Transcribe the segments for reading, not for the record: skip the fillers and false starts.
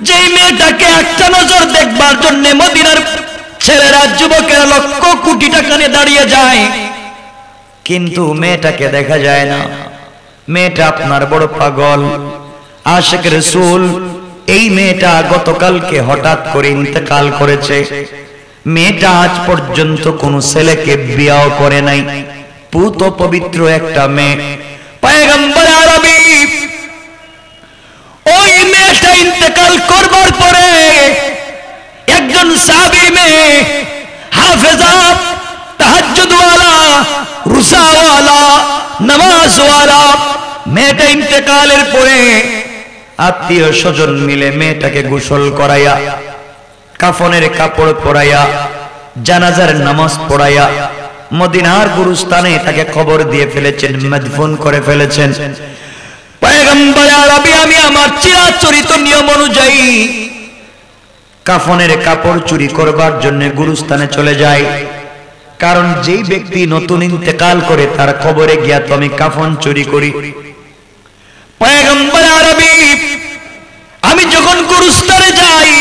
যেই মেয়েটাকে একটা নজর দেখবার জন্য মদিনার ছেলেরা যুবকেরা লক্ষ কোটি টাকা নিয়ে দাঁড়িয়ে যায়, কিন্তু মেয়েটাকে দেখা যায় না। মেয়েটা আপনার বড় পাগল, আশিক রাসূল। এই মেয়েটা গতকালকে হঠাৎ করে ইন্তেকাল করেছে। মেয়েটা আজ পর্যন্ত কোনো ছেলেকে বিয়েও করে নাই, পুত পবিত্র একটা মেয়ে। পয়গম্বর আরবি ওই মেয়েটা ইন্তেকাল করবার পরে একজন সাহাবী মেয়ে, হাফেজা, তাহাজ্জুদওয়ালা, রোজাওয়ালা, নামাজওয়ালা, মেয়েটা ইন্তেকালের পরে আত্মীয় স্বজন মিলে মেয়েটাকে গোসল করাইয়া, কাফনের কাপড় পরাইয়া, জানাজার নামাজ পড়াইয়া মদিনার গুরুস্থানে তাকে কবর দিয়ে ফেলেছেন, মদফুন করে ফেলেছেন। পয়গম্বর আরবি আমি আমার চিরাচরিত নিয়ম অনুযায়ী কাফনের কাপড় চুরি করবার জন্য গুরুস্থানে চলে যাই, কারণ যেই ব্যক্তি নতুন ইন্তেকাল করে তার কবরে গিয়া তো আমি কাফন চুরি করি। পয়গম্বর আরবি আমি যখন গুরুস্থানে যাই,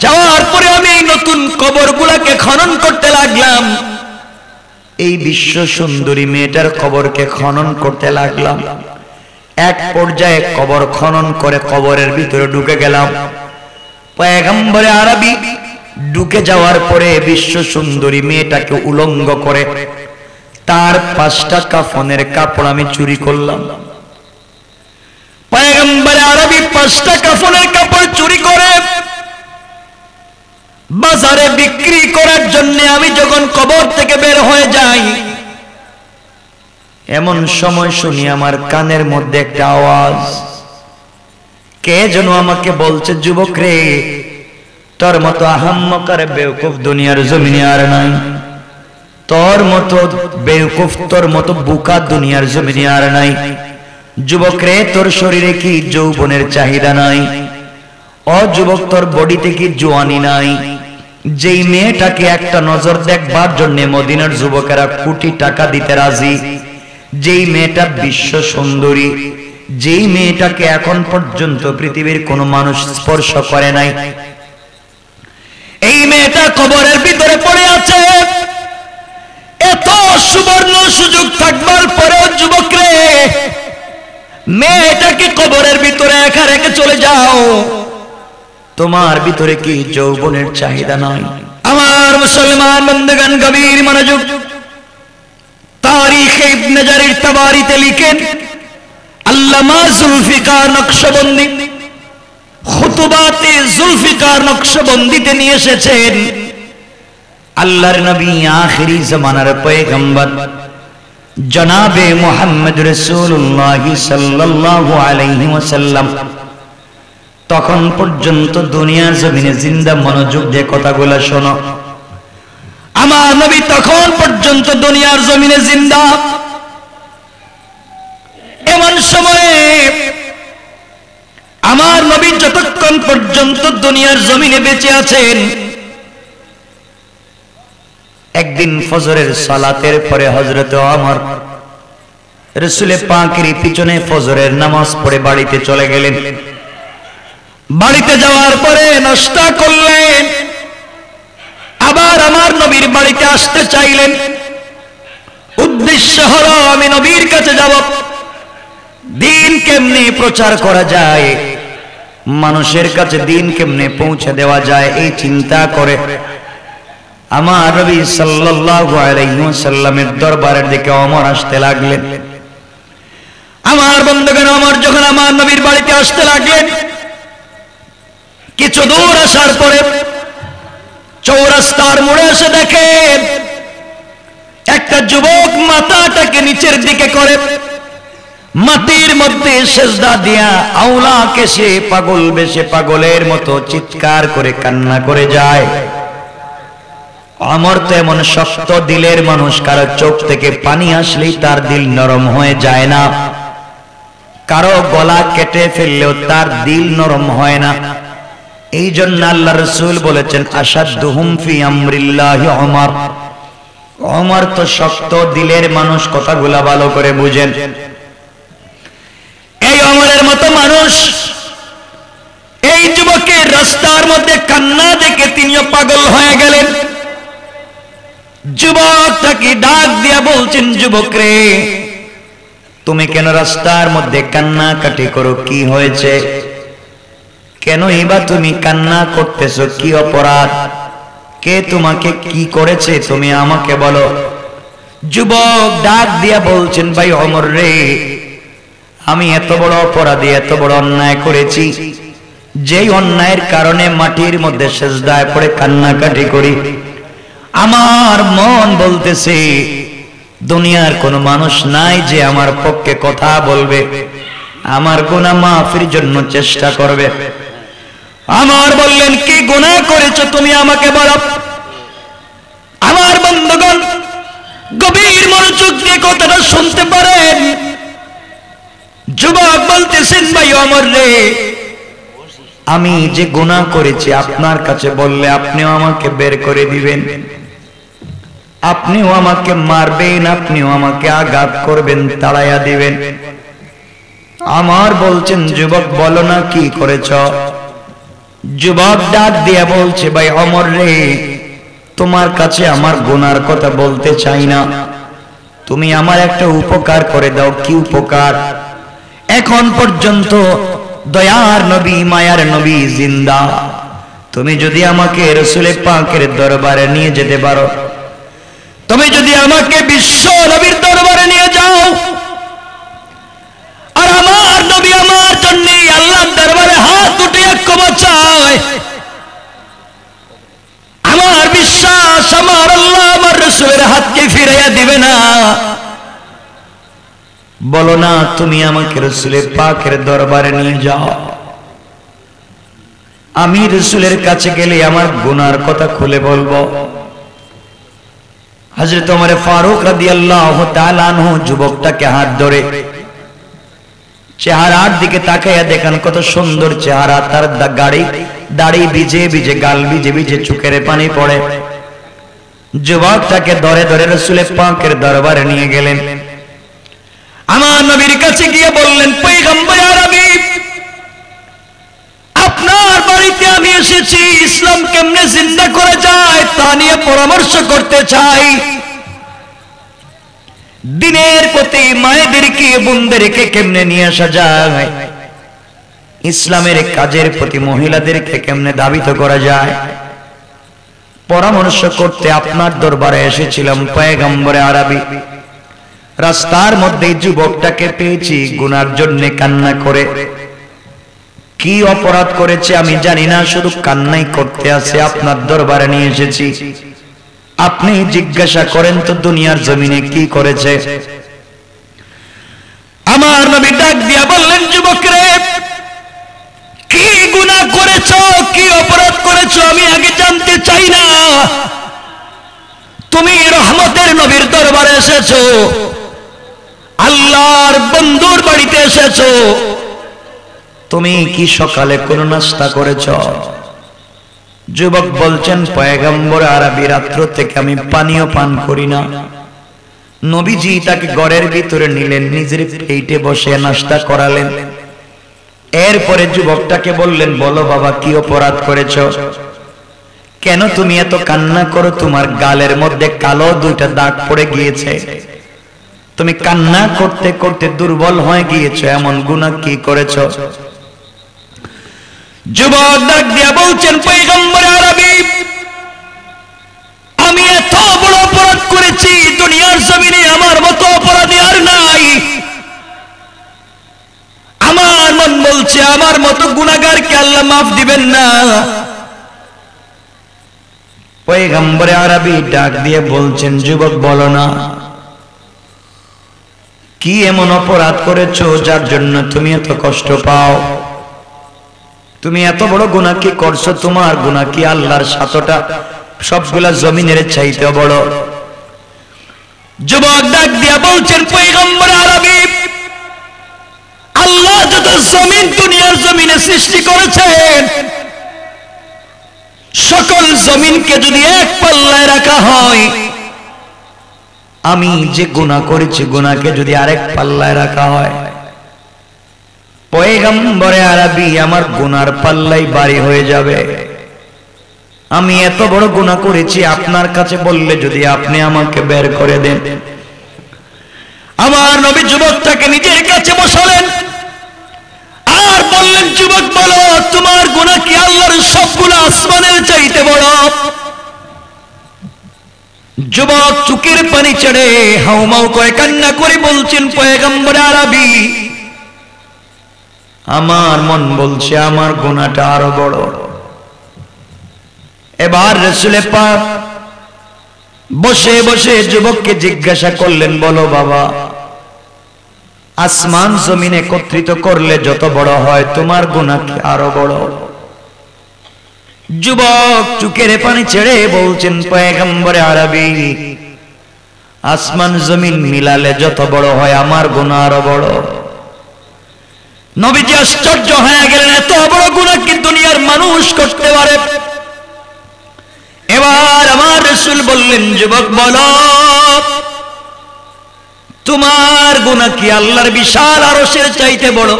যাওয়ার পরে আমি এই নতুন কবরগুলোকে খনন করতে লাগলাম। এই বিশ্ব সুন্দরী মেয়েটার কবরকে খনন করতে লাগলাম। এক পর্যায়ে কবর খনন করে কবরের ভিতরে ঢুকে গেলাম। পয়গম্বর আরবি ঢুকে যাওয়ার পরে বিশ্ব সুন্দরী মেয়েটাকে উলঙ্গ করে তার 5টা কাফনের কাপড় আমি চুরি করলাম। পয়গম্বর আরবি 5টা কাফনের কাপড় চুরি করে বাজারে বিক্রি করার জন্য আমি যখন কবর থেকে বের হয়ে যাই, এমন সময় শুনি আমার কানের মধ্যে একটা আওয়াজ। কে যেন আমাকে বলছে, যুবক রে, তোর মতো আহাম্মক আর বেওকুফ দুনিয়ার জমিনে আর নাই। তোর মতো বেওকুফ, তোর মতো বোকা দুনিয়ার জমিনে আর নাই। যুবক রে, তোর শরীরে কি যৌবনের চাহিদা নাই? ও যুবক, তোর বডিতে কি জোয়ানি নাই? যেই মেয়েটাকে একটা নজর দেখবার জন্য মদিনার যুবকেরা কোটি টাকা দিতে রাজি, যেই মেয়েটা বিশ্ব সুন্দরী, যেই মেয়েটাকে এখন পর্যন্ত পৃথিবীর কোনো মানুষ স্পর্শ করে নাই, এই মেয়েটা কবরের ভিতরে পড়ে আছে। এত সুবর্ণ সুযোগ থাকবার পরেও যুবক রে, মেয়েটাকে কবরের ভিতরে একা রেখে চলে যাও। তোমার ভিতরে কি যৌবনের চাহিদা নাই? আমার মুসলমান বন্ধুগণ, গভীর মনোযোগ। তারিখ ইবনে জারির তাবারিতে লিখেন, আল্লামা জুলফিকার নকশবন্দি খুতুবাতে জুলফিকার নকশবন্দিতে নিয়ে এসেছেন, আল্লাহর নবী আখিরি জামানার পয়গম্বর জনাবে মুহাম্মদ রাসূলুল্লাহ সাল্লাল্লাহু আলাইহি ওয়াসাল্লাম তখন পর্যন্ত দুনিয়ার জমিনে জিন্দা। মনোযোগ দিয়ে কথাগুলো শোনো। আমার নবী তখন পর্যন্ত দুনিয়ার জমিনে জিন্দা। এমন সময়ে আমার নবী যতক্ষণ পর্যন্ত দুনিয়ার জমিনে বেঁচে আছেন, একদিন ফজরের সালাতের পরে হযরত ওমর রাসূল পাকের পিছনে ফজরের নামাজ পড়ে বাড়িতে চলে গেলেন। বাড়িতে যাওয়ার পরে নাস্তা করলেন, আবার আমার নবীর বাড়িতে আসতে চাইলেন। উদ্দেশ্য হলো আমি নবীর কাছে যাব, দিন কেমনে প্রচার করা যায়, মানুষের কাছে দিন কেমনে পৌঁছে দেওয়া যায়, এই চিন্তা করে আমার নবী সাল্লাল্লাহু আলাইহি ওয়াসাল্লামের দরবারের দিকে ওমর আসতে লাগলেন। আমার বন্ধুগণ, ওমর যখন আমার নবীর বাড়িতে আসতে লাগলেন, কিছু দূর আসার পরে চৌরাস্তার মোড়ে এসে দেখেন একটা যুবক মাথাটাকে নিচের দিকে করে মাটির মধ্যে সেজদা দিয়া আওলাকে সে পাগল বেশে পাগলের মতো চিৎকার করে কান্না করে যায়। ওমর তো এমন শক্ত দিলের মানুষ, কারো চোখ থেকে পানি আসলেই তার দিল নরম হয়ে যায় না, কারো গলা কেটে ফেললেও তার দিল নরম হয় না। এই জন্য আল্লাহ রাসূল বলেছেন, আশাদ্দুহুম ফি আমরিল্লাহি ওমর। ওমর তো শক্ত দিলের মানুষ, কথাগুলা ভালো করে বুঝেন। এই ওমরের মতো মানুষ এই রাস্তার মধ্যে কান্না দেখে তিনিও পাগল হয়ে গেলেন। যুবকটাকে ডাক দিয়া বলছেন, যুবক রে, তুমি কেন রাস্তার মধ্যে কান্নাকাটি করো? কি হয়েছে? কেন এবার তুমি কান্না করতেছো? কি অপরাধ? কে তোমাকে কি করেছে? তুমি আমাকে বলো। যুবক ডাক দিয়া বলছেন, ভাই ওমর রে, আমি এত বড় অপরাধী, এত বড় অন্যায় করেছি, যেই অন্যায়ের কারণে মাটির মধ্যে সেজদায় পড়ে কান্নাকাটি করি। আমার মন বলতেছে দুনিয়ার কোনো মানুষ নাই যে আমার পক্ষে কথা বলবে, আমার গুনাহ মাফির জন্য চেষ্টা করবে। আমার বললেন, কি গুনাহ করেছো তুমি আমাকে বলো। আমার বন্ধুগণ গভীর মনোযোগ দিয়ে কথাটা শুনতে পারেন। যুবক বলতেছেন, ভাই ওমর রে, আমি যে গুনাহ করেছি আপনার কাছে বললে আপনিও আমাকে বের করে দিবেন, আপনিও আমাকে মারবেন, আপনিও আমাকে আঘাত করবেন, তাড়াইয়া দিবেন। আমার বলছেন, যুবক বলো না কি করেছ। যুবক ডাক দিয়া বলছে, ভাই ওমর রে, তোমার কাছে আমার গুনার কথা বলতে চাই না, তুমি আমার একটা উপকার করে দাও। কি উপকার? এখন পর্যন্ত দয়ার নবী, মায়ার নবী জিন্দা, তুমি যদি আমাকে রাসূল পাকের দরবারে নিয়ে যেতে পারো, তুমি যদি আমাকে বিশ্ব নবীর দরবারে নিয়ে যাও, আর আমার নবী আমার জন্য আল্লাহর দরবারে হাত উঠিয়ে ক্ষমা চায়, আমার বিশ্বাস আমার আল্লাহ আমার রাসূলের হাতকে ফিরাইয়া দিবে না। বলো না, তুমি আমাকে রাসূলের পাকের দরবারে নিয়ে যাও, আমি রাসূলের কাছে গেলে আমার গুনার কথা খুলে বলবো। হযরত ওমর ফারুক রাদিয়াল্লাহু তাআলা আনহু যুবকটাকে হাত ধরে চেহারার দিকে তাকাইয়া দেখেন কত সুন্দর চেহারা, তার দাড়ি ভিজে ভিজে, গাল ভিজে ভিজে, চোখের পানি পড়ে। যুবকটাকে ধরে ধরে রাসূলের পাকের দরবারে নিয়ে গেলেন। আমার নবীর কাছে গিয়ে বললেন, পয়গম্বর আরবি, আপনার বাড়িতে আমি এসেছি, ইসলাম কেমনে জিন্দা করা যায় তা নিয়ে পরামর্শ করতে চাই। দিনের প্রতি মায়েদেরকে, বোনদেরকে কেমনে নিয়ে আসা যায়, ইসলামের কাজের প্রতি মহিলাদেরকে কেমনে দাবিত করা যায়, পরামর্শ করতে আপনার দরবারে এসেছিলাম পয়গম্বর আরবি। রাস্তার মধ্যে যুবকটাকে পেয়েছি গুনার জন্য কান্না করে। কি অপরাধ করেছে আমি জানি না, শুধু কান্নাই করতে আছে। আপনার দরবারে নিয়ে এসেছি, আপনি জিজ্ঞাসা করেন তো দুনিয়ার জমিনে কি করেছে। আমার নবী ডাক দিয়া বললেন, যুবক রে, কি গুনাহ করেছো, কি অপরাধ করেছো আমি আগে জানতে চাই না। তুমি রহমতের নবীর দরবারে এসেছো, আল্লাহর বন্ধুর বাড়িতে এসেছো, তুমি কি সকালে কোন নাস্তা করেছ? যুবক বলছেন, পয়গম্বর আরবি, রাত্র থেকে আমি পানীয় পান করি না। নবীজি তাকে ঘরের ভিতরে নিলেন, নিজের পেটে বসে নাস্তা করালেন। এরপরে যুবকটাকে বললেন, বলো বাবা, কি অপরাধ করেছ? কেন তুমি এত কান্না করো? তোমার গালের মধ্যে কালো দুইটা দাগ পড়ে গিয়েছে, তুমি কান্না করতে করতে দুর্বল হয়ে গিয়েছো, এমন গুনাহ কি করেছো? যুবক ডাক দিয়া বলছেন, পয়গম্বর আরবি, আমি এত বড় অপরাধ করেছি, দুনিয়ার জমিনে আমার মতো অপরাধী আর নাই। আমার মন বলছে আমার মতো গুনাহগারকে আল্লাহ মাফ দিবেন না। পয়গম্বর আরবি ডাক দিয়ে বলছেন, যুবক বলো না, কি এমন অপরাধ করেছো যার জন্য তুমি এত কষ্ট পাও? তুমি এত বড় গুনাহ কি করছো? তোমার গুনাহ কি আল্লাহর সাতটা সবগুলা জমিনের চাইতে বড়? যুবক ডাক দিয়া বলছেন, পয়গম্বর আরবি, আল্লাহ যত জমিন দুনিয়ার জমিনে সৃষ্টি করেছেন, সকল জমিনকে যদি এক পাল্লায় রাখা হয়, আমি যে গুনাহ করেছি গুনাহকে যদি আরেক পাল্লায় রাখা হয়, পয়গম্বরে আরবি আমার গুনার পাল্লাই ভারী হয়ে যাবে। আমি এত বড় গুনাহ করেছি, আপনার কাছে বললে যদি আপনি আমাকে বের করে দেন। আমার নবী যুবকটাকে নিজের কাছে বসালেন আর বললেন, যুবক বলো তোমার গুনাহ কি আল্লাহর সবগুলো আসমানের চাইতে বড়? যুবক চোখের পানি ছেড়ে হাউমাউ করে কান্না করে বলছেন, পয়গম্বর আরবি আমার মন বলছে আমার গুনাহটা আরো বড়। এবার রাসূল পাক বসে বসে যুবককে জিজ্ঞাসা করলেন, বলো বাবা, আসমান জমিন একত্রিত করলে যত বড় হয় তোমার গুনাহ কি আরো বড়? যুবক চোখের পানি ছেড়ে বলছেন, পয়গম্বর আরবি আসমান জমিন মিলালে যত বড় হয় আমার গুনাহ আরো বড়। নবীজি আশ্চর্য হয়ে গেলেন, এত বড় গুনাহ কি দুনিয়ার মানুষ করতে পারে? এবার আমার রাসূল বললেন, যুবক বলো তোমার গুনাহ কি আল্লাহর বিশাল আরশের চাইতে বড়?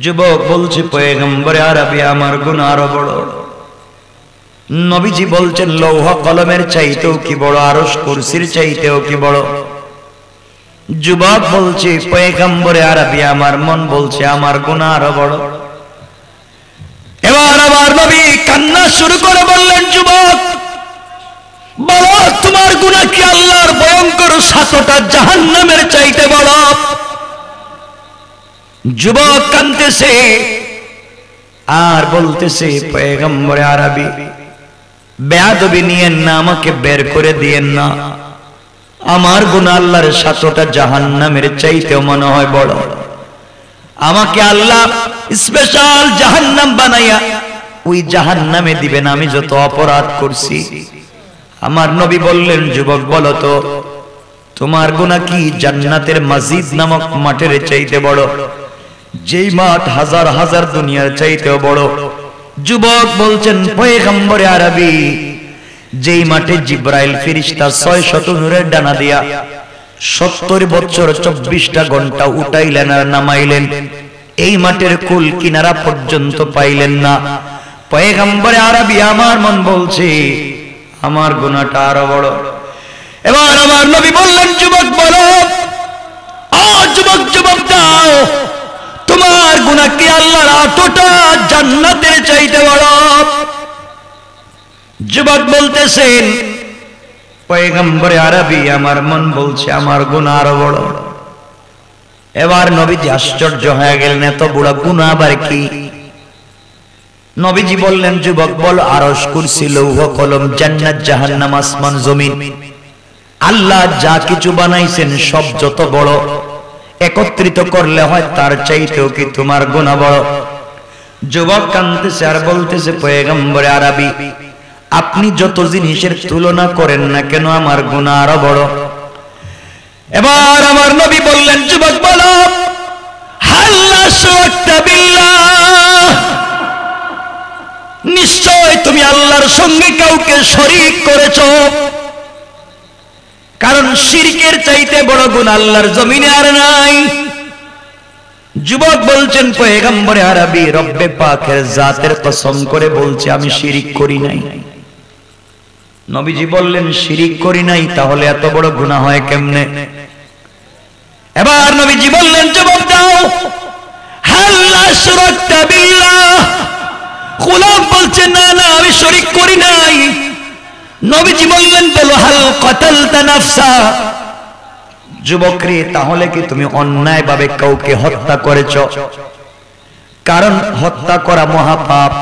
যুবক বলছে, পয়গম্বর আরবি আমার গুনাহ আরো বড়। নবীজি বলছেন, লৌহ কলমের চাইতেও কি বড়, আরশ কুরসির চাইতেও কি বড়? যুবক বলছে, পয়গম্বর আরবি আমার মন বলছে আমার গুনাহ আরো বড়। এবার আমার নবী কান্না শুরু করে বললেন, যুবক বলো তোমার গুনাহ কি আল্লাহর ভয়ঙ্কর 7টা জাহান্নামের চাইতে বড়? যুবক কাঁদতেছে আর বলতেছে, পয়গম্বর আরবি বেয়াদবি নিয়েন না, আমাকে বের করে দিয়েন না। আমার গুনাহ আল্লাহর 7টা জাহান্নামের চাইতেও মনে হয় বড়। আমাকে আল্লাহ স্পেশাল জাহান্নাম বানাইয়া ওই জাহান্নামে দিবেন আমি যত অপরাধ করছি। আমার নবী বললেন, যুবক বলো তো তোমার গুনাহ কি জান্নাতের মসজিদ নামক মাঠের চাইতে বড়, যেই মাঠ হাজার হাজার দুনিয়ার চাইতেও বড়? যুবক বলছেন, পয়গম্বর আরবি যেই মাঠে জিব্রাইল ফেরেশতা 600 নূরের ডানা দিয়া 70 বছর 24টা ঘন্টা উঠাইলেন আর নামাইলেন, এই মাঠের কুল কিনারা পর্যন্ত পাইলেন না। পয়গম্বর আরবি আমার মন বলছে আমার গুনাহটা আরো বড়। এবার আমার নবী বললেন, যুবক বলো, যুবক জবাব দাও তোমার গুনাহ কি আল্লাহর 8টা জান্নাতের চাইতে বড়? যুবক বলতেছেন, পয়গম্বর আরবি আমার মন বলছে আমার গুনাহ আরো বড়। এবার নবীজি আশ্চর্য হয়ে গেলেন, এত বড় গুনাহ আবার কি? নবীজি বললেন, যুবক বল, আরশ কুরসি লৌহ কলম জান্নাত জাহান্নাম আসমান জমিন আল্লাহ যা কিছু বানাইছেন সব যত বড় একত্রিত করলে হয় তার চাইতেও কি তোমার গুনাহ বড়? যুবক কাঁদতেছে আর বলতেছে, পয়গম্বর আরবি আপনি যত জিনিসের তুলনা করেন না কেন আমার গুনাহ আরো বড়। এবার আমার নবী বললেন, যুবক বলো, হাল্লা শুরকতা বিল্লাহ, নিশ্চয় তুমি আল্লাহর সঙ্গে কাউকে শরীক করেছো। কারণ শিরকের চাইতে বড় গুনাহ আল্লাহর জমিনে আর নাই। যুবক বলছেন, পয়গম্বর আরবি রব্বে পাকের জাতের কসম করে বলছে আমি শিরিক করি নাই। নবীজি বললেন, শিরিক করি নাই, তাহলে এত বড় গুনাহ হয় কেমনে? এবার নবীজি বললেন, জবাব দাও, হাল্লা শুরকতা বিল্লাহ। গোলাম বলছে, না না আমি শিরিক করি নাই। নবীজি বললেন, বলো, হাল কাতালতা নাফসা। যুবক রে, তাহলে কি তুমি অন্যায় ভাবে কাউকে হত্যা করেছো? কারণ হত্যা করা মহাপাপ।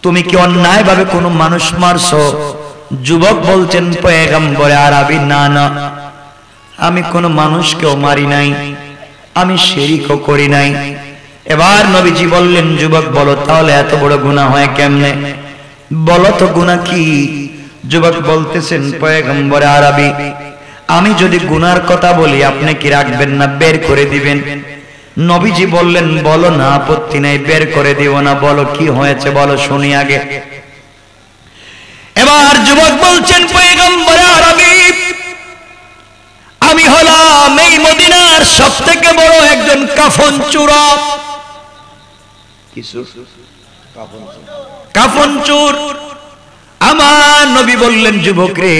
তুমি কি অন্যায় ভাবে কোনো মানুষ মারছো? যুবক বলছেন, পয়গম্বর আরবি না না, আমি কোনো মানুষকেও মারি নাই, আমি শিরকও করি নাই। এবার নবীজি বললেন, যুবক বলো, তাহলে এত বড় গুনাহ হয় কেমনে? বলো তো গুনাহ কি? যুবক বলতেছেন, পয়গম্বর আরবি আমি যদি গুনার কথা বলি আপনি কি রাখবেন না বের করে দিবেন? নবীজি বললেন, বলো না, আপত্তি নাই, বের করে দিব না। বলো কি হয়েছে বলো শুনি আগে। এবার যুবক বলছেন, পয়গম্বর আরবি আমি হলাম এই মদিনার সবথেকে বড় একজন কাফন চোরা। কাফন চোর। আমার নবী বললেন, যুবক রে,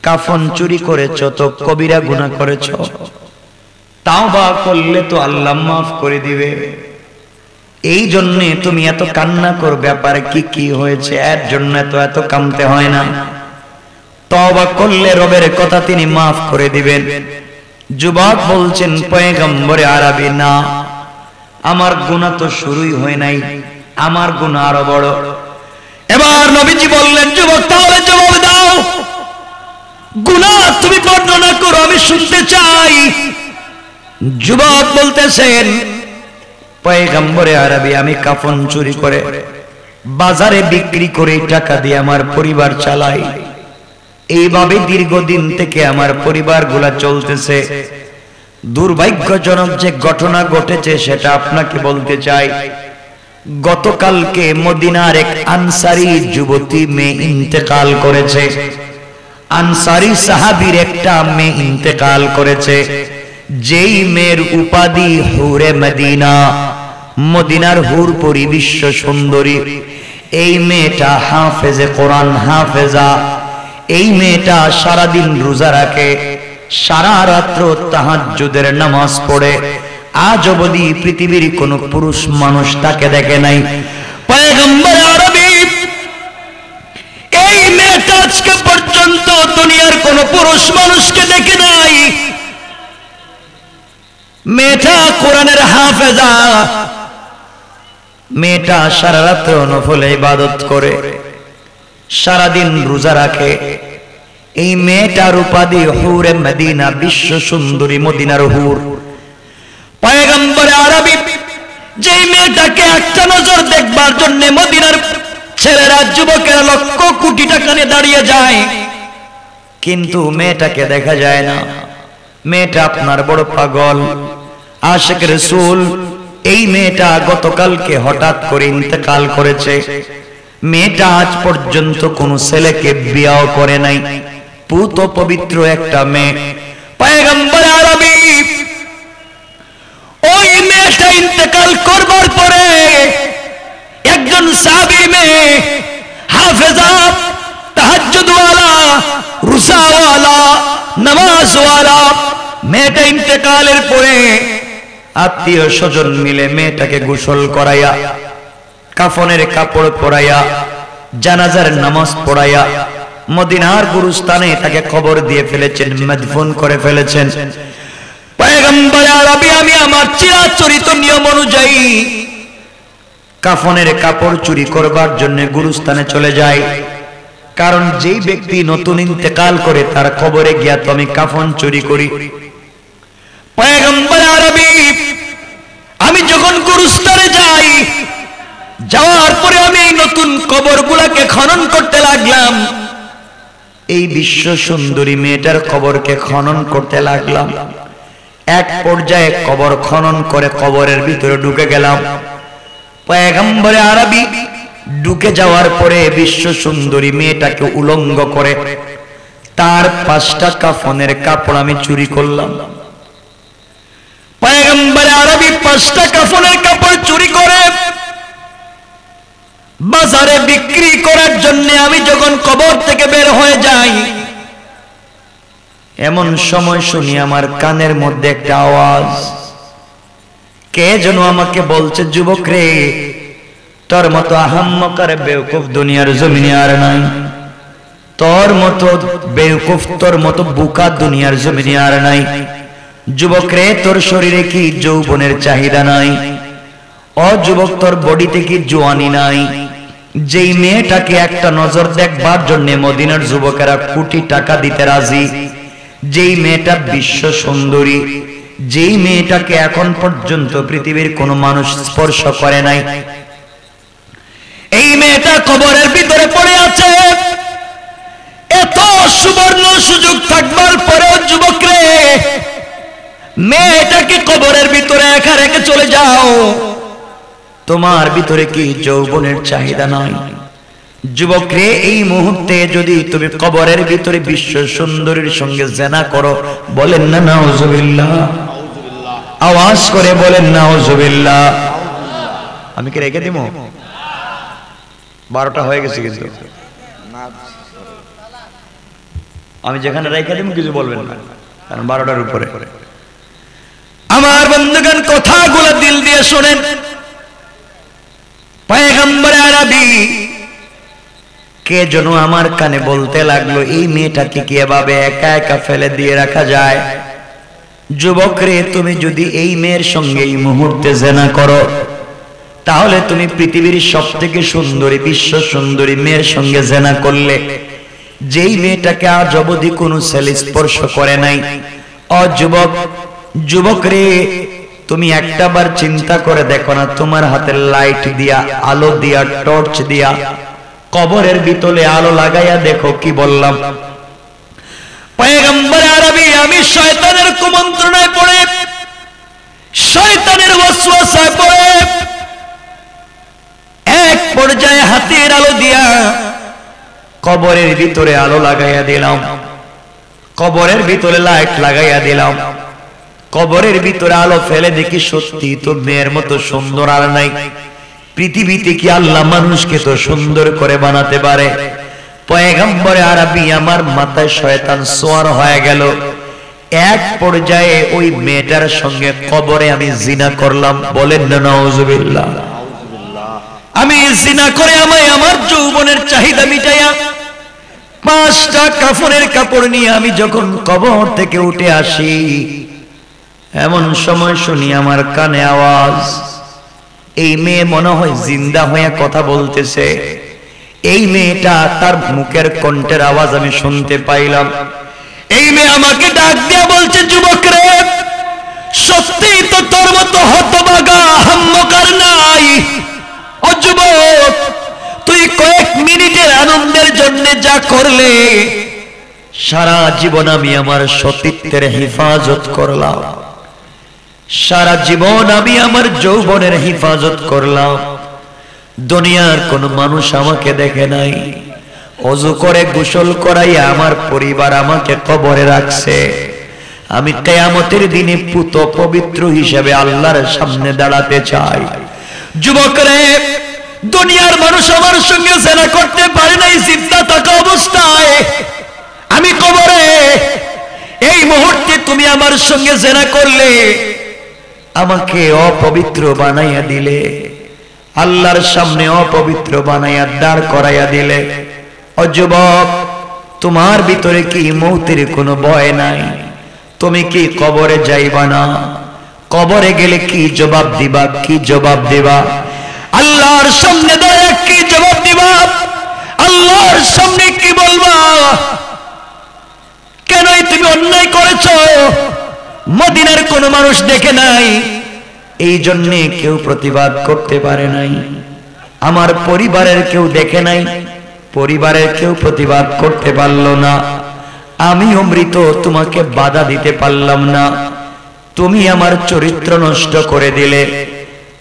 কাফন চুরি করেছ তো কবিরা গুনাহ করেছ, তাওবা করলে তো আল্লাহ মাফ করে দিবে। এই জন্য তুমি এত কান্না কর, ব্যাপারে কি কি হয়েছে এর জন্য এত কামতে হয় না। তওবা করলে রবের কথা তিনি মাফ করে দিবেন। যুবক বলছেন, পয়গম্বরে আরবি, না, আমার গুনাহ তো শুরুই হয় নাই, আমার গুনাহ আরো বড়। এবার নবীজি বললেন, যুবক তাহলে জবাব দাও, গুনাহ তুমি বর্ণনা করো, আমি শুনতে চাই। যুবক বলতেছেন, পয়গম্বরে আরবি, আমি কাফন চুরি করে বাজারে বিক্রি করে টাকা দিয়ে আমার পরিবার চালাই। এইভাবে দীর্ঘদিন থেকে আমার পরিবারগুলা চলতেছে। দুর্ভাগ্যজনক যে ঘটনা ঘটেছে সেটা আপনাকে বলতে চাই। গতকালকে মদিনার এক আনসারী যুবতী মেয়ে ইন্তেকাল করেছে। আনসারী সাহাবীর একটা মেয়ে ইন্তেকাল করেছে, যেই মেয়ের উপাধি হুরে মদিনা, মদিনার হুর পরি, বিশ্ব সুন্দরী। এই মেয়েটা হাফেজে কোরআন, হাফেজা। এই মেয়েটা সারাদিন রোজা রাখে, সারা রাত্র তাহাজ্জুদের নামাজ পড়ে। আজ অবধি পৃথিবীর কোন পুরুষ মানুষ তাকে দেখে নাই। পয়গম্বর আরবি, এই মেয়েটা আজকে পর্যন্ত দুনিয়ার কোন পুরুষ মানুষকে দেখে নাই। মেয়েটা কোরআনের হাফেজা, মেয়েটা সারা রাত্র নফলে ইবাদত করে, সারাদিন রোজা রাখে। এই মেয়েটার উপাধি হুরে মদিনা, বিশ্ব সুন্দরী, মদিনার হুর। পয়গম্বর আরবি, যেই মেয়েটাকে একটা নজর দেখবার জন্য মদিনার ছেলেরা, যুবকেরা লক্ষ কোটি টাকা নিয়ে দাঁড়িয়ে যায়, কিন্তু মেয়েটাকে দেখা যায় না। মেয়েটা আপনার বড় পাগল, আশিক রাসূল। এই মেয়েটা গতকালকে হঠাৎ করে ইন্তেকাল করেছে। মেয়েটা আজ পর্যন্ত কোন ছেলেকে বিয়াও করে নাই, পুত পবিত্র একটা মেয়ে। পয়গম্বর আরবি, ওই মেয়েটা ইন্তেকাল করবার পরে একজন সাহাবী মেয়ে, হাফেজা, তাহাজ্জুদওয়ালা, রোজাওয়ালা, নামাজওয়ালা, মেয়েটা ইন্তেকালের পরে আত্মীয় স্বজন মিলে মেয়েটাকে গোসল করাইয়া, কাফনের কাপড় পরাইয়া, জানাজার নামাজ পড়াইয়া মদিনার গুরুস্থানে তাকে খবর দিয়ে ফেলেছেন, মদফুন করে ফেলেছেন। পয়গম্বর আরবি, আমি আমার চিরাচরিত নিয়ম অনুযায়ী কাফনের কাপড় চুরি করবার জন্য গুরুস্থানে চলে যাই। কারণ যেই ব্যক্তি নতুন ইন্তেকাল করে তার কবরে গিয়া তো আমি কাফন চুরি করি। পয়গম্বর আরবি, আমি যখন গুরুস্থানে যাই, যাওয়ার পরে আমি এই নতুন কবরগুলাকে খনন করতে লাগলাম। এই বিশ্ব সুন্দরী মেয়েটার কবরকে খনন করতে লাগলাম। এক পর্যায়ে কবর খনন করে কবরের ভিতরে ঢুকে গেলাম। পয়গম্বর আরবি ঢুকে যাওয়ার পরে বিশ্ব সুন্দরী মেয়েটাকে উলঙ্গ করে তার 5টা কাফনের কাপড় আমি চুরি করলাম। পয়গম্বর আরবি 5টা কাফনের কাপড় চুরি করে বাজারে বিক্রি করার জন্য আমি যখন কবর থেকে বের হয়ে যাই, এমন সময় শুনি আমার কানের মধ্যে একটা আওয়াজ। কে যেন আমাকে বলছে, যুবক রে, তোর মতো আহাম্মকার বেওকুফ দুনিয়ার জমিনে আর নাই। তোর মতো বেওকুফ, তোর মতো বোকা দুনিয়ার জমিনে আর নাই। যুবক রে, তোর শরীরে কি যৌবনের চাহিদা নাই? ও যুবক, তোর বডিতে কি জোয়ানি নাই? যেই মেয়েটাকে একটা নজর দেখবার জন্য মদিনার যুবকেরা কোটি টাকা দিতে রাজি, যেই মেয়েটা বিশ্ব সুন্দরী, যেই মেয়েটাকে এখন পর্যন্ত পৃথিবীর কোনো মানুষ স্পর্শ করে নাই, এই মেয়েটা কবরের ভিতরে পড়ে আছে। এত সুবর্ণ সুযোগ থাকবার পরেও যুবক রে, মেয়েটাকে কবরের ভিতরে একা রেখে চলে যাও। তোমার ভিতরে কি যৌবনের চাহিদা নাই? যুবক রে, এই মুহূর্তে যদি তুমি কবরের ভিতরে বিশ্ব সুন্দরীর সঙ্গে জেনা করো, বলেন না নাউজুবিল্লাহ, আওয়াজ করে বলেন নাউজুবিল্লাহ। আমি কি রেখে দিব? 12টা হয়ে গেছে, কিন্তু আমি যেখানে রেখে দিব কিছু বলবেন না, কারণ 12টার উপরে। আমার বন্ধুগণ, কথাগুলো দিল দিয়ে শোনেন। পয়গম্বর আরবি কে যেন আমার কানে বলতে লাগলো, এই মেয়েটাকে কি এভাবে একা একা ফেলে দিয়ে রাখা যায়? যুবক রে, তুমি যদি এই মেয়ের সঙ্গে এই মুহূর্তে জেনা করো, তাহলে তুমি পৃথিবীর সবথেকে সুন্দরী, বিশ্ব সুন্দরী মেয়ের সঙ্গে জেনা করলে, যেই মেয়েটাকে আজ অবধি কোনো ছেলে স্পর্শ করে নাই। যুবক, যুবক রে, তুমি একটাবার চিন্তা করে দেখো না, তোমার হাতের লাইট দিয়া, আলো দিয়া, টর্চ দিয়া কবরের ভিতরে আলো লাগাইয়া দেখো। কি বললাম? পয়গম্বর আরবি আমি শয়তানের কুমন্ত্রণায় পড়ে, শয়তানের ওয়াসওয়াসায় পড়ে এক পর্যায়ে হাতের আলো দিয়া কবরের ভিতরে আলো লাগাইয়া দিলাম, কবরের ভিতরে লাইট লাগাইয়া দিলাম। কবরের ভিতরে আলো ফেলে দেখি সত্যি তো মেয়ের মতো সুন্দর আর নাই পৃথিবীতে। কি আল্লাহ মানুষকে তো সুন্দর করে বানাতে পারে? পয়গম্বর আরবি আমার মাথায় শয়তান সোয়ার হয়ে গেল। এক পর্যায়ে ওই মেয়েটার সঙ্গে কবরে আমি জিনা করলাম। বলেন না নাউজুবিল্লাহ। আমি জিনা করে আমার যৌবনের চাহিদা মিটাইয়া 5টা কাফনের কাপড় নিয়ে আমি যখন কবর থেকে উঠে আসি, এমন সময় শুনি আমার কানে আওয়াজ। এই মেয়ে মনে হয় জিন্দা হয়ে কথা বলতেছে। এই মেয়েটা, তার মুখের কণ্ঠের আওয়াজ আমি শুনতে পাইলাম। এই মেয়ে আমাকে ডাক দিয়া বলছে, যুবক রে, সত্যি তো তোর মতো হতভাগা হাম্মকার নাই। ও যুবক, তুই কয়েক মিনিটের আনন্দের জন্য যা করলে, সারা জীবন আমি আমার সতীত্বের হেফাজত করলাম, সারা জীবন আমি আমার যৌবনের হেফাজত করলাম। দুনিয়ার কোন মানুষ আমাকে দেখে নাই। ওযু করে গোসল করাইয়া আমার পরিবার আমাকে কবরে রাখছে। আমি কিয়ামতের দিনে পুত পবিত্র হিসেবে আল্লাহর সামনে দাঁড়াতে চাই। যুবক রে, দুনিয়ার মানুষ আমার সঙ্গে জেনা করতে পারে নাই জিন্দা থাকা অবস্থায়। আমি কবরে, এই মুহূর্তে তুমি আমার সঙ্গে জেনা করলে, আমাকে অপবিত্র বানাইয়া দিলে, আল্লাহর সামনে অপবিত্র বানাইয়া দাঁড় করাইয়া দিলে। ও যুবক, তোমার ভিতরে কি মৌতের কোনো ভয় নাই? তুমি কি কবরে যাইবা না? কবরে গেলে কি জবাব দিবা? কি জবাব দিবা? আল্লাহর সামনে দাঁড়িয়ে কি জবাব দিবা? আল্লাহর সামনে কি বলবা? কেনই তুমি অন্যায় করেছো? মদিনার কোন মানুষ দেখে নাই, এই জন্য কেউ প্রতিবাদ করতে পারে নাই। আমার পরিবারের কেউ দেখে নাই, পরিবারের কেউ প্রতিবাদ করতে পারলো না। আমি অমৃত, তোমাকে বাধা দিতে পারলাম না। তুমি আমার চরিত্র নষ্ট করে দিলে,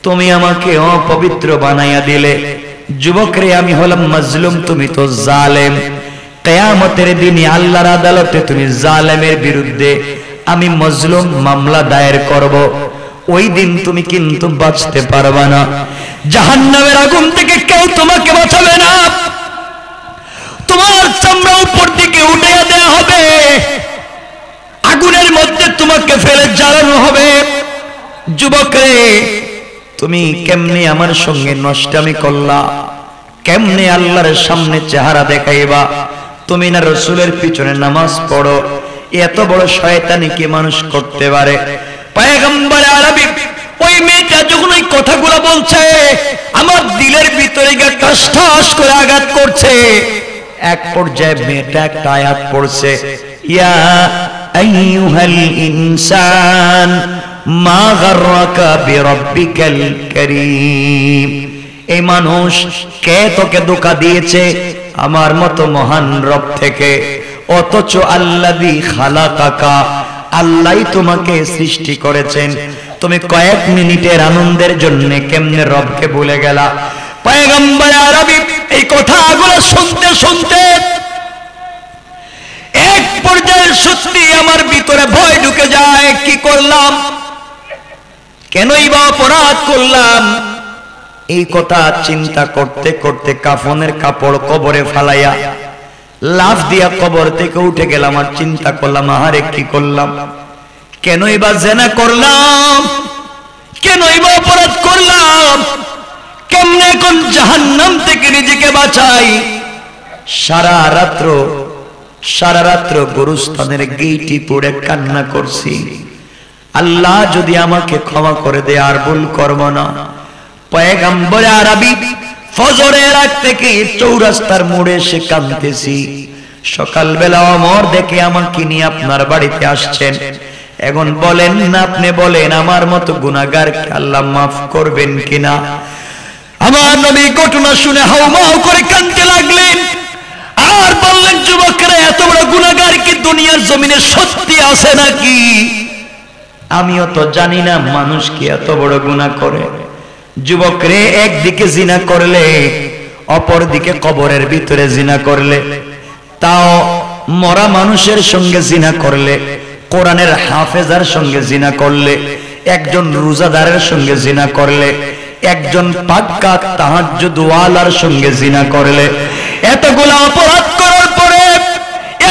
তুমি আমাকে অপবিত্র বানাইয়া দিলে। যুবক রে, আমি হলাম মাজলুম, তুমি তো জালেম। কিয়ামতের দিনে আল্লাহর আদালতে তুমি জালেমের বিরুদ্ধে আমি মজলুম মামলা দায়ের করব। ওই দিন তুমি কিন্তু বাঁচতে পারবে না। জাহান্নামের আগুন থেকে কেউ তোমাকে বাঁচাবে না। তোমার চামড়া উপর দিকে উঠিয়ে দেওয়া হবে, আগুনের মধ্যে তোমাকে ফেলে জ্বালানো হবে। যুবক রে, তুমি কেমনে আমার সঙ্গে নষ্টামি করলা? কেমনে আল্লাহর সামনে চেহারা দেখাইবা? তুমি না রাসূলের পিছনে নামাজ পড়ো। এত বড় শয়তানি কি মানুষ করতে পারে? পয়গম্বর আরবি ওই মেয়েটা যখন ওই কথাগুলো বলছে, আমার দিলের ভিতরে গিয়ে ঠাস ঠাস করে আঘাত করছে। এক পর্যায়ে মেয়েটা একটা আয়াত পড়ছে, ইয়া আইয়ুহাল ইনসান মা গাররাকা বিরাব্বিকাল কারীম। এই মানুষ, কে তোকে ধোঁকা দিয়েছে আমার মতো মহান রব থেকে? অথচ আল্লাযী খালাকাকা, আল্লাহই তোমাকে সৃষ্টি করেছেন। তুমি কয়েক মিনিটের আনন্দের জন্য কেমনে রবকে ভুলে গেলা? পয়গম্বর আরবি এই কথাগুলো শুনতে শুনতে এক পর্যায়ে সত্যি আমার ভিতরে ভয় ঢুকে যায়। কি করলাম, কেনই বা অপরাধ করলাম? এই কথা চিন্তা করতে করতে কাফনের কাপড় কবরে ফালাইয়া লাফ দিয়া কবর থেকে উঠে গেলাম। আর চিন্তা করলাম, আহারে কি করলাম, কেনই বা জেনা করলাম, কেনই বা অপরাধ করলাম, কেমনে এখন জাহান্নাম থেকে নিজেকে বাঁচাই? সারা রাত্র গুরুস্থানের গেইটি পড়ে কান্না করছি, আল্লাহ যদি আমাকে ক্ষমা করে দেয় আর ভুল করব না। পয়গম্বর আরবি ফজরের আগ থেকে চৌরাস্তার মোড়ে এসে কাঁদতেছি। সকালবেলা ওমর দেখে আমাকে নিয়ে আপনার বাড়িতে আসছেন। এখন বলেন না, আপনি বলেন আমার মতো গুনাহগারকে আল্লাহ মাফ করবেন কিনা? আমার নবী ঘটনা শুনে হাউমাউ করে কাঁদতে লাগলেন আর বললেন, যুবকরা, এত বড় গুনাহগার কি দুনিয়ার জমিনে সত্যি আছে নাকি? আমিও তো জানি না মানুষ কি এত বড় গুনাহ করে। যুবকরে, একদিকে জিনা করলে, অপর দিকে কবরের ভিতরে জিনা করলে, তাও মরা মানুষের সঙ্গে জিনা করলে, কোরআনের হাফেজার সঙ্গে জিনা করলে, একজন রোজাদারের সঙ্গে জিনা করলে, একজন পাক্কা তাহাজ্জুদ ওয়ালার সঙ্গে জিনা করলে, এতগুলো অপরাধ করার পরে,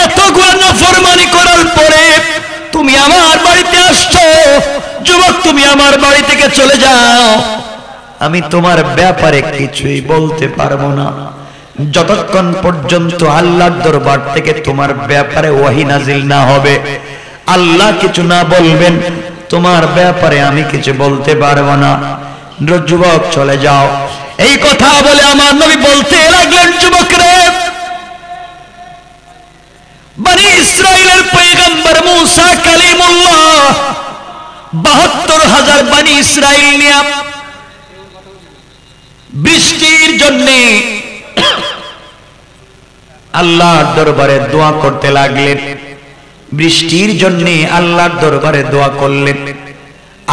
এতগুলো নাফরমানি করার পরে তুমি আমার বাড়িতে আসছো। যুবক, তুমি আমার বাড়ি থেকে চলে যাও, আমি তোমার ব্যাপারে কিছুই বলতে পারবো না যতক্ষণ পর্যন্ত আল্লাহর দরবার থেকে তোমার ব্যাপারে ওহী নাজিল না হবে। আল্লাহ কিছু না বলবেন, তোমার ব্যাপারে আমি কিছু বলতে পারবো না। যুবক, চলে যাও। এই কথা বলে আমার নবী বলতে লাগলেন, যুবকরে, বনি ইসরাইলের পয়গম্বর মুসা কালিমুল্লাহ ৭২,০০০ বনি ইসরাইল নিয়ে বৃষ্টির জন্য আল্লাহর দরবারে দোয়া করতে লাগলেন। বৃষ্টির জন্য আল্লাহর দরবারে দোয়া করলেন।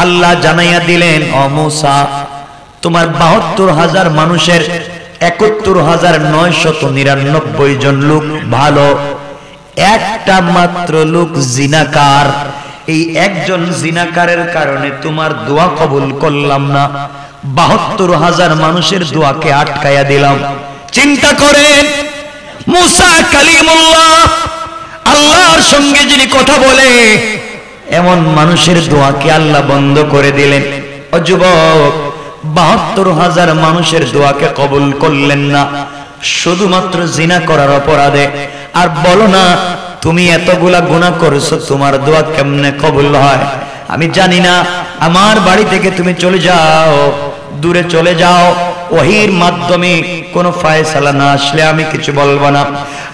আল্লাহ জানাইয়া দিলেন, ও মুসা, তোমার ৭২,০০০ মানুষের ৭১,৯৯৯ জন লোক ভালো, একটা মাত্র লোক জিনাকার। এই একজন জিনাকারের কারণে তোমার দোয়া কবুল করলাম না, ৭২,০০০ মানুষের দোয়াকে আটকায়া দিলাম। চিন্তা করেন, মুসা কালিমুল্লাহ, আল্লাহর সঙ্গে যিনি কথা বলে, এমন মানুষের দোয়াকে আল্লাহ বন্ধ করে দিলেন। ও যুবক, ৭২,০০০ মানুষের দোয়াকে কবুল করলেন না শুধুমাত্র জিনা করার অপরাধে। আর বলো না, তুমি এতগুলা গুনাহ করেছো, তোমার দোয়া কেমনে কবুল হয়? আমি জানি না। আমার বাড়ি থেকে তুমি চলে যাও, দূরে চলে যাও। ওহীর মাধ্যমে কোনো ফয়সালা না আসলে আমি কিছু বলবো না।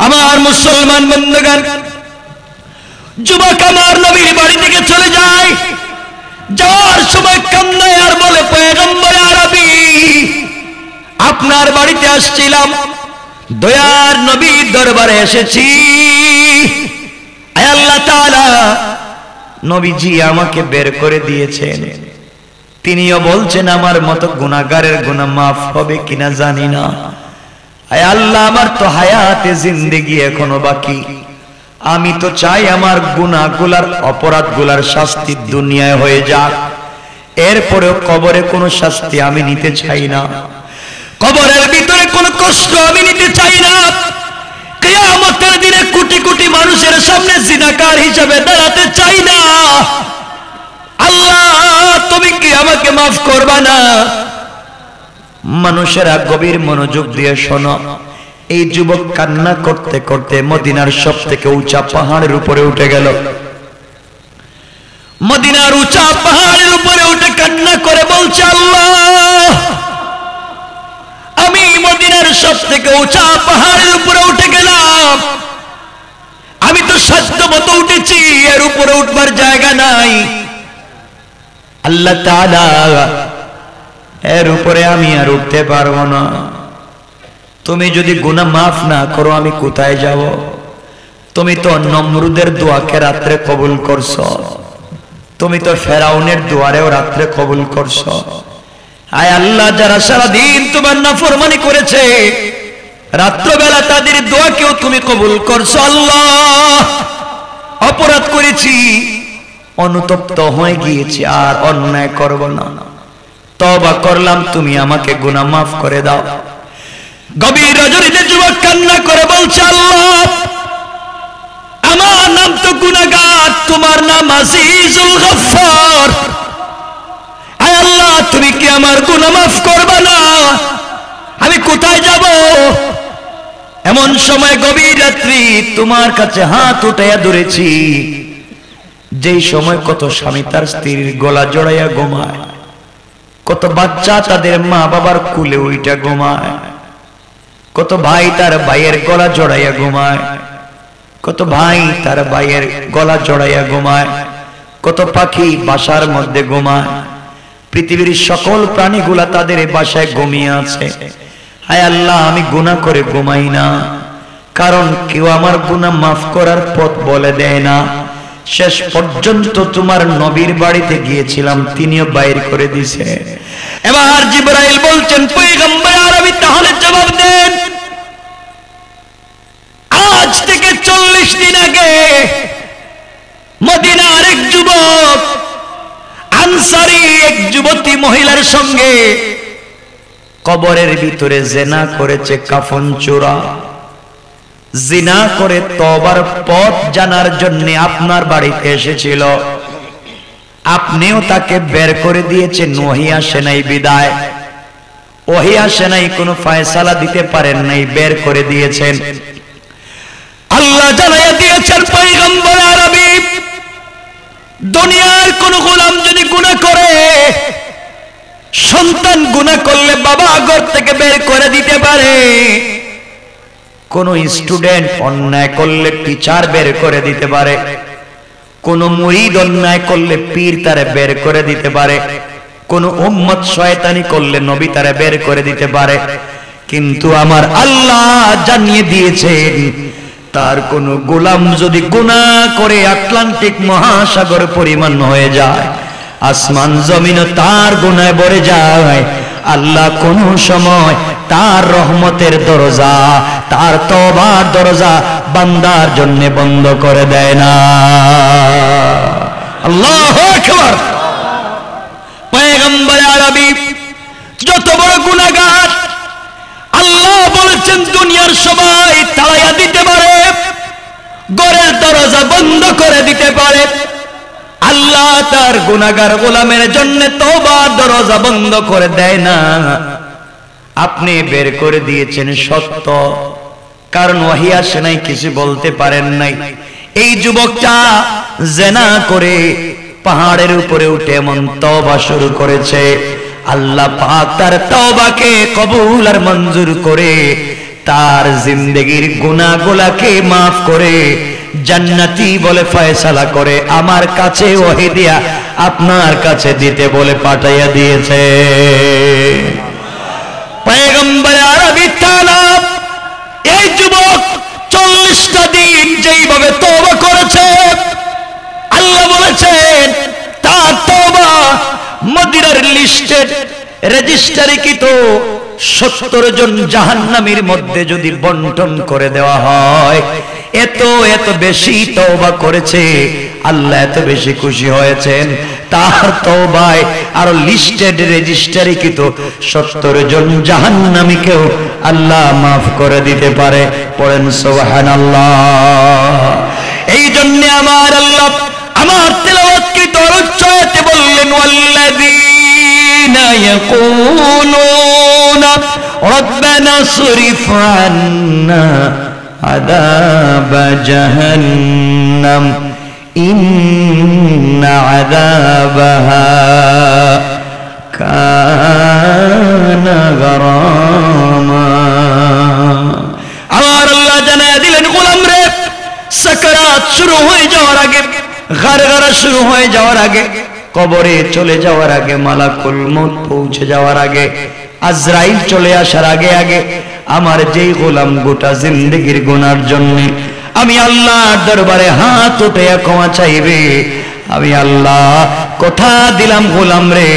আমার মুসলমান বন্ধুগণ, যুবক আমার নবীর বাড়ি থেকে চলে যায়। যাওয়ার সময় কান্নায় আর বলে, পয়গম্বর আরবি, আপনার বাড়িতে আসছিলাম, দয়ার নবীর দরবারে এসেছি। আয় আল্লাহ তাআলা, নবীজি আমাকে বের করে দিয়েছেন। তিনিও বলছেন, আমার মতো গুনাহগারের গুনাহ মাফ হবে কিনা জানি না। আয় আল্লাহ, আমার তো হায়াতে জিন্দেগি এখনো বাকি। আমি তো চাই আমার গুনাহগুলার, অপরাধগুলার শাস্তি দুনিয়ায় হয়ে যাক, এরপরেও কবরে কোনো শাস্তি আমি নিতে চাই না। কবরের ভিতরে কোনো কষ্ট আমি নিতে চাই না। কিয়ামতের দিনে কোটি কোটি মানুষের সামনে জিনাকার হিসেবে দাঁড়াতে চাই না। আল্লাহ, তুমি কি আমাকে মাফ করবা না? মানুষেরা গভীর মনোযোগ দিয়ে শোনো। এই যুবক কান্না করতে করতে মদিনার সবথেকে উঁচা পাহাড়ের উপরে উঠে গেল। মদিনার উঁচা পাহাড়ের উপরে উঠে কান্না করে বলছে, আল্লাহ, আমি মদিনার সবথেকে উঁচা পাহাড়ের উপরে উঠে গেলাম, আমি তো সাধ্য মতো উঠেছি, এর উপরে উঠবার জায়গা নাই। আল্লাহ তাআলা, এর উপরে আমি আর উঠতে পারবো না। তুমি যদি গুনাহ মাফ না করো, আমি কোথায় যাব? তুমি তো নমরুদের দোয়াকে রাত্রে কবুল করছো, তুমি তো ফেরাউনের দুয়ারেও রাত্রে কবুল করছো। আয় আল্লাহ, যারা সারাদিন তোমার নাফরমানি করেছে, রাত্রবেলা তাদের দোয়াকেও তুমি কবুল করছো আল্লাহ। অপরাধ করেছি, অনুতপ্ত হয়ে গিয়েছি, আর অন্যায় করব না, তওবা করলাম, তুমি আমাকে গুনাহ মাফ করে দাও। গভীর রজনীতে যুবক কান্না করে বলছে, আল্লাহ আমার নাম তো গুনাহগার, তোমার নাম আজিজুল গফফার, আয় আল্লাহ তুমি কি আমার গুনাহ মাফ করবে না? আমি কোথায় যাব? এমন সময় গভীর রাত্রি তোমার কাছে হাত উঠাইয়া ধরেছি, যেই সময় কত স্বামী তার স্ত্রীর গলা জড়াইয়া ঘুমায়, কত বাচ্চা তাদের মা বাবার কুলে উইটা ঘুমায়, কত ভাই তার ভাইয়ের গলা জড়াইয়া ঘুমায়, কত ভাই তার ভাইয়ের গলা জড়াইয়া ঘুমায়, কত পাখি বাসার মধ্যে ঘুমায়, পৃথিবীর সকল প্রাণীগুলা তাদের বাসায় ঘুমিয়ে আছে। হায় আল্লাহ আমি গুনাহ করে ঘুমাই না, কারণ কেউ আমার গুনাহ মাফ করার পথ বলে দেয় না। শেষ পর্যন্ত তোমার নবীর বাড়িতে গিয়েছিলাম, তিনিও বাইর করে দিয়েছে। এবার জিবরাইল বলছেন, পয়গম্বর আরবি তাহলে জবাব দেন, আজ থেকে 40 দিন আগে মদিনার এক যুবক আনসারী এক যুবতী মহিলার সঙ্গে কবরের ভিতরে জিনা করেছে, কাফন চোরা জিনা করে তওবার পথ জানার জন্য আপনার বাড়িতে এসেছিল, আপনিও তাকে বের করে দিয়েছেন। ওহী আসে নাই বিদায়, ওহী আসে নাই, কোনো ফয়সালা দিতে পারেন নাই, বের করে দিয়েছেন। আল্লাহ জানাইয়া দিয়েছেন, পয়গম্বর আরবি দুনিয়ার কোন গোলাম যদি গুনাহ করে, সন্তান গুনাহ করলে বাবা ঘর থেকে বের করে দিতে পারে, কোন স্টুডেন্ট অন্যায় করলে টিচার বের করে দিতে পারে, কোন মুরিদ অন্যায় করলে পীর তারে বের করে দিতে পারে, কোন উম্মত শয়তানি করলে নবী তারে বের করে দিতে পারে। কিন্তু আমার আল্লাহ জানিয়ে দিয়েছেন, তার কোন গোলাম যদি গুনাহ করে আটলান্টিক মহাসাগর পরিমাণ হয়ে যায়, আসমান জমিন তার গুনাহে ভরে যায়, আল্লাহ কোন সময় তার রহমতের দরজা, তার তওবার দরজা বান্দার জন্য বন্ধ করে দেয় না। আল্লাহু আকবার। পয়গম্বর আরবি যত বড় গুনাহগার আল্লাহ বলেছেন দুনিয়ার সবাই তাড়াইয়া দিতে পারে, ঘরের দরজা বন্ধ করে দিতে পারে, আল্লাহ তার গুনাহগার গোলামের জন্য তওবার দরজা বন্ধ করে দেয় না। আপনি বের করে দিয়েছেন সত্য, কারণ ওহী আসে নাই, কিছু বলতে পারেন নাই। এই যুবকটা জিনা করে পাহাড়ের উপরে উঠে এমন তওবা শুরু করেছে, আল্লাহ পাক তার তওবাকে কবুল আর মঞ্জুর করে তার জিন্দেগীর গুনাহগুলোকে মাফ করে জান্নাতি বলে ফয়সালা করে আমার কাছে ওহী দিয়া আপনার কাছে দিতে বলে পাঠাইয়া দিয়েছে। পয়গম্বর আরবি তাআলা এই যুবক 40টা দিন যেইভাবে তওবা করেছে, আল্লাহ বলেছেন তার তওবা মদিনার লিস্টে রেজিস্টারিকৃত 70 জন জাহান্নামীর মধ্যে যদি বন্টন করে দেওয়া হয়, এত এত বেশি তওবা করেছে, আল্লাহ এত বেশি খুশি হয়েছেন, তার তওবায় আর লিস্টেড রেজিস্টারিকৃত 70 জন জাহান্নামীকেও আল্লাহ মাফ করে দিতে পারে। পড়েন সুবহানাল্লাহ। এই জন্য আমার আল্লাহ আমার তেলাওয়াতকৃত উচ্চারণে বললেন, ওয়াল্লাযীনা ইয়াকুলুনা রাব্বানা সরিফ আন্না আযাব জাহান্নাম ইন্না আযাবাহা কানা গরামা। আমার আল্লাহ জানায়া দিলেন, গোলাম রে, সাকারাত শুরু হয়ে যাওয়ার আগে, গারগারা শুরু হয়ে যাওয়ার আগে, কবরে চলে যাওয়ার আগে, মালাকুল মউত পৌঁছে যাওয়ার আগে, আজরাইল চলে আসার আগে আগে আমার যেই গোলাম গোটা জিন্দেগীর গুনার জন্য আমি আল্লাহর দরবারে হাত উঠিয়ে ক্ষমা চাইবে, আমি আল্লাহ কথা দিলাম গোলাম রে,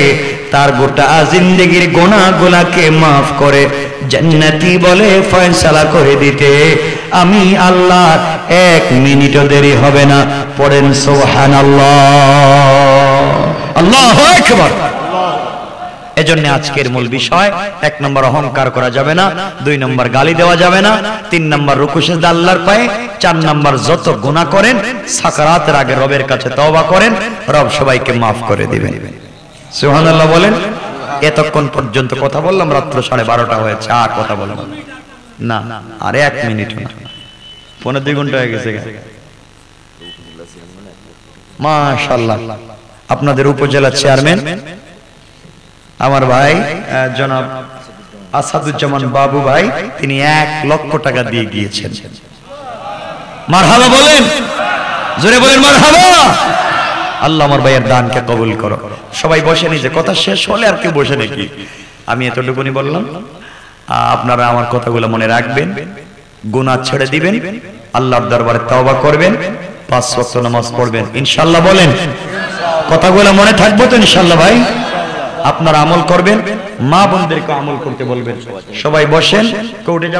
তার গোটা জিন্দেগীর গুনাহগুলোকে maaf করে জান্নাতি বলে ফয়সালা করে দিতে আমি আল্লাহ 1 মিনিটও দেরি হবে না। পড়েন সুবহানাল্লাহ, আল্লাহু আকবার। এজন্য আজকের মূল বিষয় 1 নম্বর অহংকার করা যাবে না, 2 নম্বর গালি দেওয়া যাবে না, 3 নম্বর রুকু সিজদা আল্লাহর পায়ে, 4 নম্বর যত গুনাহ করেন সাকারাতের আগে রবের কাছে তওবা করেন, রব সবাইকে maaf করে দিবেন। সুবহানাল্লাহ বলেন। এতক্ষণ পর্যন্ত কথা বললাম, রাত্র 12:30 হয়েছে, আর কথা বললাম না, আরে 1 মিনিট না, 1.5 ঘন্টা হয়ে গেছে। মাশাআল্লাহ, আপনাদের উপজেলা চেয়ারম্যান আমার ভাই জনাব আসাদুজ্জামান বাবু ভাই, তিনি 1 লক্ষ টাকা দিয়ে গিয়েছেন। মারহাবা বলেন, জোরে বলেন মারহাবা। আল্লাহ আমার ভাইয়ের দানকে কবুল করো। সবাই বসে নিজে, কথা শেষ হলে আর কেউ বসে নাকি? আমি এতটুকুনি বললাম, আপনারা আমার কথাগুলো মনে রাখবেন, গুনাহ ছেড়ে দিবেন, আল্লাহর দরবারে তওবা করবেন, 5 ওয়াক্ত নামাজ পড়বেন ইনশাআল্লাহ। বলেন কথাগুলো মনে থাকবে তো ইনশাআল্লাহ ভাই? আপনারা আমল করবেন, মা বোনদেরকে আমল করতে বলবেন। সবাই বসেন, কোর্টে যাবেন।